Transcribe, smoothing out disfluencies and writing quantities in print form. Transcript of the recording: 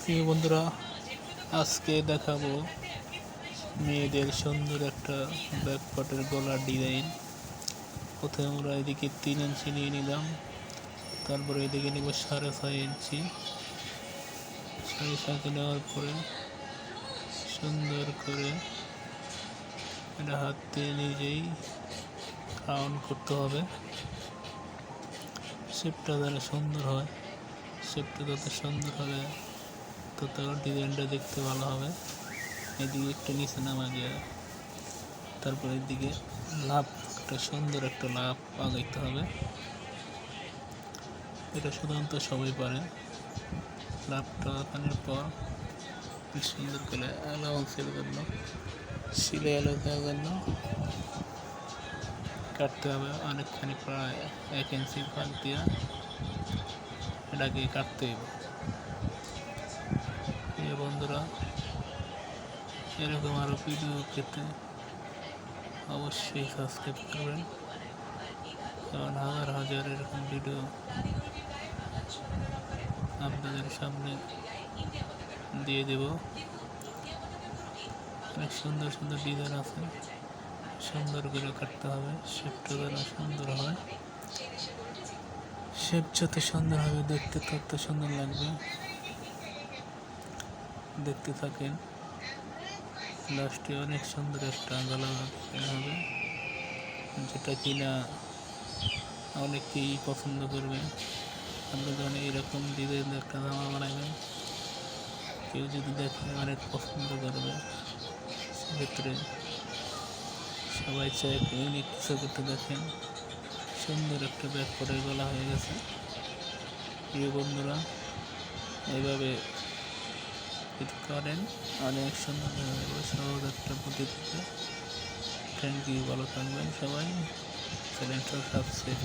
প্রিয় বন্ধুরা, আজকে দেখাবো মেয়েদের সুন্দর একটা ব্যাকপার্টের গলার ডিজাইন। প্রথমে আমরা এদিকে 3 ইঞ্চি নিয়ে নিলাম, তারপরে এদিকে নিব 6.5 ইঞ্চি। 6.5 নেওয়ার পরে সুন্দর করে এটা হাত দিয়ে নিজেই রাউন্ড করতে হবে। শেপটা যেন সুন্দর হয়, শেপটা যত সুন্দর হবে তত ডিজাইনটা দেখতে ভালো হবে। এদিকে একটু নিচে নামা যায়, তারপর এদিকে লাভ, একটা সুন্দর একটা লাভ আগাইতে হবে। এটা সাধারণত সবাই পারে। লাভটা আঁকানোর পর সুন্দর করে অ্যালাউন্সের জন্য, সিলে অ্যালাউন্সের জন্য কাটতে হবে অনেকখানি, প্রায় 1 ইঞ্চি ফাঁক দিয়ে এটাকে কাটতে হবে। বন্ধুরা, এরকম আরও ভিডিও পেতে অবশ্যই সাবস্ক্রাইব করবেন, কারণ হাজার হাজার এরকম ভিডিও আপনাদের সামনে দিয়ে দেব। অনেক সুন্দর সুন্দর ডিজাইন আছে, সুন্দর করে কাটতে হবে। শেপটা যেন সুন্দর হয়, শেপ যত সুন্দর হবে দেখতে তত সুন্দর লাগবে। দেখতে থাকেন, লাস্টে অনেক সুন্দর একটা গলা হবে, যেটা কিনা অনেকেই পছন্দ করবে। আপনি যখন এরকম ডিজাইন একটা জামা বানাবেন, কেউ যদি দেখে অনেক পছন্দ করবে। সেক্ষেত্রে সবাই চায় ইউনিক কিছু করতে। দেখেন, সুন্দর একটা ব্যাক করে গলা হয়ে গেছে। প্রিয় বন্ধুরা, এইভাবে করেন, অনেক সুন্দর হয়ে যাবে। সহজ একটা পদ্ধতিতে। থ্যাংক ইউ, ভালো থাকবেন সবাই। চ্যানেলটা সাবস্ক্রাইব